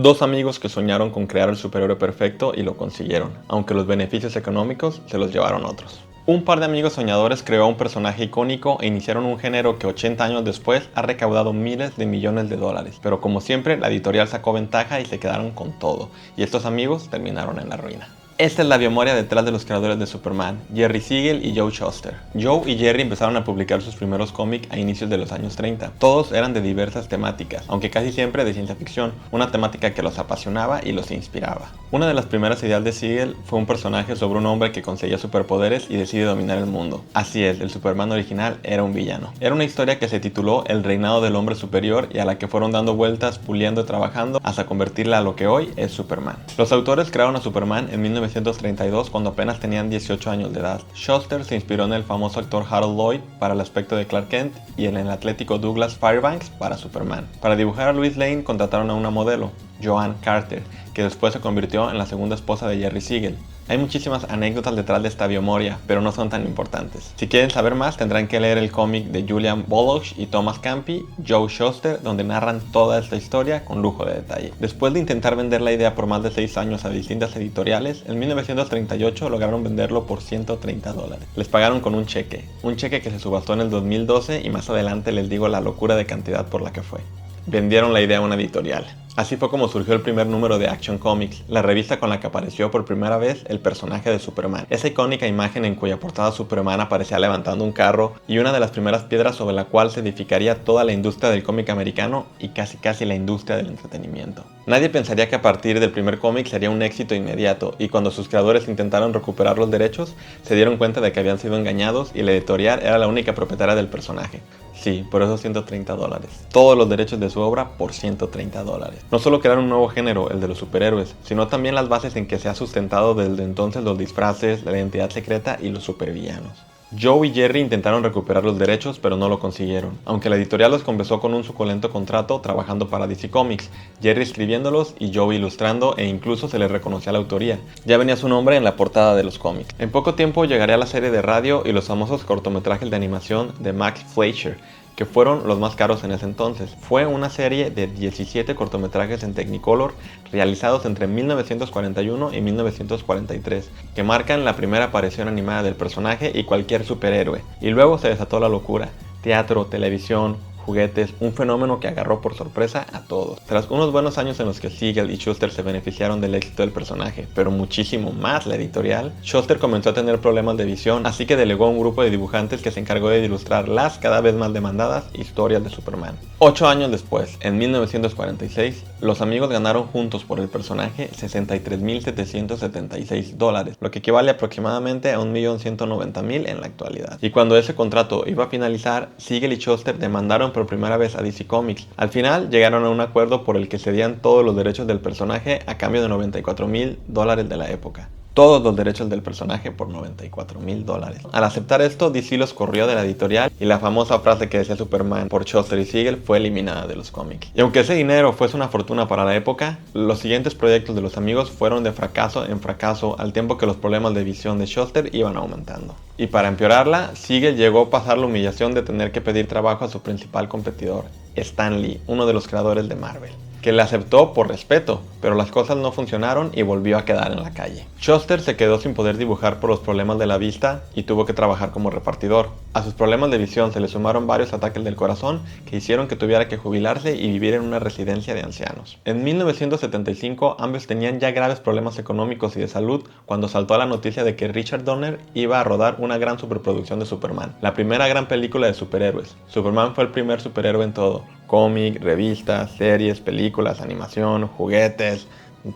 Dos amigos que soñaron con crear el superhéroe perfecto y lo consiguieron, aunque los beneficios económicos se los llevaron otros. Un par de amigos soñadores creó un personaje icónico e iniciaron un género que 80 años después ha recaudado miles de millones de dólares. Pero como siempre, la editorial sacó ventaja y se quedaron con todo, y estos amigos terminaron en la ruina. Esta es la biomemoria detrás de los creadores de Superman, Jerry Siegel y Joe Shuster. Joe y Jerry empezaron a publicar sus primeros cómics a inicios de los años 30. Todos eran de diversas temáticas, aunque casi siempre de ciencia ficción, una temática que los apasionaba y los inspiraba. Una de las primeras ideas de Siegel fue un personaje sobre un hombre que conseguía superpoderes y decide dominar el mundo. Así es, el Superman original era un villano. Era una historia que se tituló El reinado del hombre superior y a la que fueron dando vueltas, puliendo y trabajando hasta convertirla a lo que hoy es Superman. Los autores crearon a Superman en 1932 cuando apenas tenían 18 años de edad. Shuster se inspiró en el famoso actor Harold Lloyd para el aspecto de Clark Kent y en el atlético Douglas Fairbanks para Superman. Para dibujar a Lois Lane contrataron a una modelo, Joan Carter, que después se convirtió en la segunda esposa de Jerry Siegel. Hay muchísimas anécdotas detrás de esta biomemoria, pero no son tan importantes. Si quieren saber más, tendrán que leer el cómic de Julian Boloch y Thomas Campi, Joe Shuster, donde narran toda esta historia con lujo de detalle. Después de intentar vender la idea por más de 6 años a distintas editoriales, en 1938 lograron venderlo por $130. Les pagaron con un cheque que se subastó en el 2012 y más adelante les digo la locura de cantidad por la que fue. Vendieron la idea a una editorial. Así fue como surgió el primer número de Action Comics, la revista con la que apareció por primera vez el personaje de Superman. Esa icónica imagen en cuya portada Superman aparecía levantando un carro y una de las primeras piedras sobre la cual se edificaría toda la industria del cómic americano y casi la industria del entretenimiento. Nadie pensaría que a partir del primer cómic sería un éxito inmediato, y cuando sus creadores intentaron recuperar los derechos, se dieron cuenta de que habían sido engañados y la editorial era la única propietaria del personaje. Sí, por esos $130. Todos los derechos de su obra por $130. No solo crear un nuevo género, el de los superhéroes, sino también las bases en que se ha sustentado desde entonces los disfraces, la identidad secreta y los supervillanos. Joe y Jerry intentaron recuperar los derechos, pero no lo consiguieron. Aunque la editorial los compensó con un suculento contrato trabajando para DC Comics, Jerry escribiéndolos y Joe ilustrando, e incluso se les reconocía la autoría. Ya venía su nombre en la portada de los cómics. En poco tiempo llegaría la serie de radio y los famosos cortometrajes de animación de Max Fleischer, que fueron los más caros en ese entonces. Fue una serie de 17 cortometrajes en Technicolor realizados entre 1941 y 1943, que marcan la primera aparición animada del personaje y cualquier superhéroe. Y luego se desató la locura: teatro, televisión, juguetes, un fenómeno que agarró por sorpresa a todos. Tras unos buenos años en los que Siegel y Shuster se beneficiaron del éxito del personaje, pero muchísimo más la editorial, Shuster comenzó a tener problemas de visión, así que delegó a un grupo de dibujantes que se encargó de ilustrar las cada vez más demandadas historias de Superman. 8 años después, en 1946, los amigos ganaron juntos por el personaje $63,776, lo que equivale aproximadamente a $1,190,000 en la actualidad. Y cuando ese contrato iba a finalizar, Siegel y Shuster demandaron por primera vez a DC Comics. Al final llegaron a un acuerdo por el que cedían todos los derechos del personaje a cambio de $94,000 de la época. Todos los derechos del personaje por $94,000. Al aceptar esto, DC los corrió de la editorial y la famosa frase que decía Superman por Shuster y Siegel fue eliminada de los cómics. Y aunque ese dinero fuese una fortuna para la época, los siguientes proyectos de los amigos fueron de fracaso en fracaso al tiempo que los problemas de visión de Shuster iban aumentando. Y para empeorarla, Siegel llegó a pasar la humillación de tener que pedir trabajo a su principal competidor, Stan Lee, uno de los creadores de Marvel, que le aceptó por respeto, pero las cosas no funcionaron y volvió a quedar en la calle. Shuster se quedó sin poder dibujar por los problemas de la vista y tuvo que trabajar como repartidor. A sus problemas de visión se le sumaron varios ataques del corazón que hicieron que tuviera que jubilarse y vivir en una residencia de ancianos. En 1975 ambos tenían ya graves problemas económicos y de salud cuando saltó la noticia de que Richard Donner iba a rodar una gran superproducción de Superman, la primera gran película de superhéroes. Superman fue el primer superhéroe en todo: cómic, revistas, series, películas, animación, juguetes,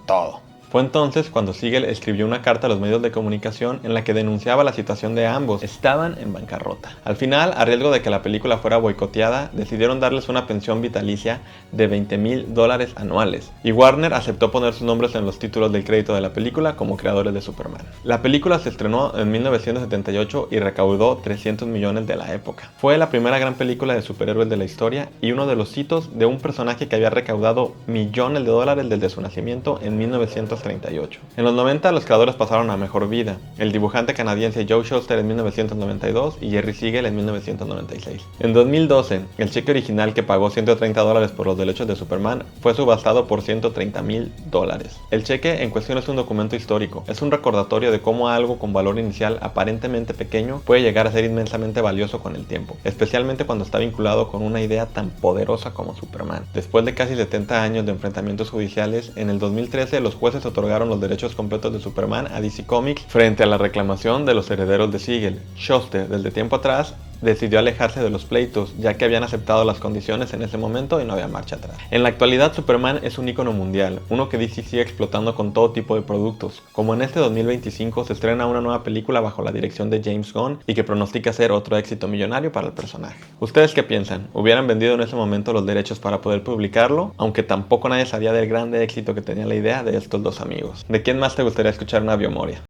todo. Fue entonces cuando Siegel escribió una carta a los medios de comunicación en la que denunciaba la situación de ambos. Estaban en bancarrota. Al final, a riesgo de que la película fuera boicoteada, decidieron darles una pensión vitalicia de $20,000 anuales. Y Warner aceptó poner sus nombres en los títulos del crédito de la película como creadores de Superman. La película se estrenó en 1978 y recaudó $300 millones de la época. Fue la primera gran película de superhéroes de la historia y uno de los hitos de un personaje que había recaudado millones de dólares desde su nacimiento en 1960. 1938. En los 90 los creadores pasaron a mejor vida, el dibujante canadiense Joe Shuster en 1992 y Jerry Siegel en 1996. En 2012, el cheque original que pagó $130 por los derechos de Superman fue subastado por $130,000. El cheque en cuestión es un documento histórico, es un recordatorio de cómo algo con valor inicial aparentemente pequeño puede llegar a ser inmensamente valioso con el tiempo, especialmente cuando está vinculado con una idea tan poderosa como Superman. Después de casi 70 años de enfrentamientos judiciales, en el 2013 los jueces otorgaron los derechos completos de Superman a DC Comics frente a la reclamación de los herederos de Siegel. Shuster, desde tiempo atrás, decidió alejarse de los pleitos, ya que habían aceptado las condiciones en ese momento y no había marcha atrás. En la actualidad, Superman es un ícono mundial, uno que DC sigue explotando con todo tipo de productos, como en este 2025 se estrena una nueva película bajo la dirección de James Gunn y que pronostica ser otro éxito millonario para el personaje. ¿Ustedes qué piensan? ¿Hubieran vendido en ese momento los derechos para poder publicarlo? Aunque tampoco nadie sabía del grande éxito que tenía la idea de estos dos amigos. ¿De quién más te gustaría escuchar una biomoria?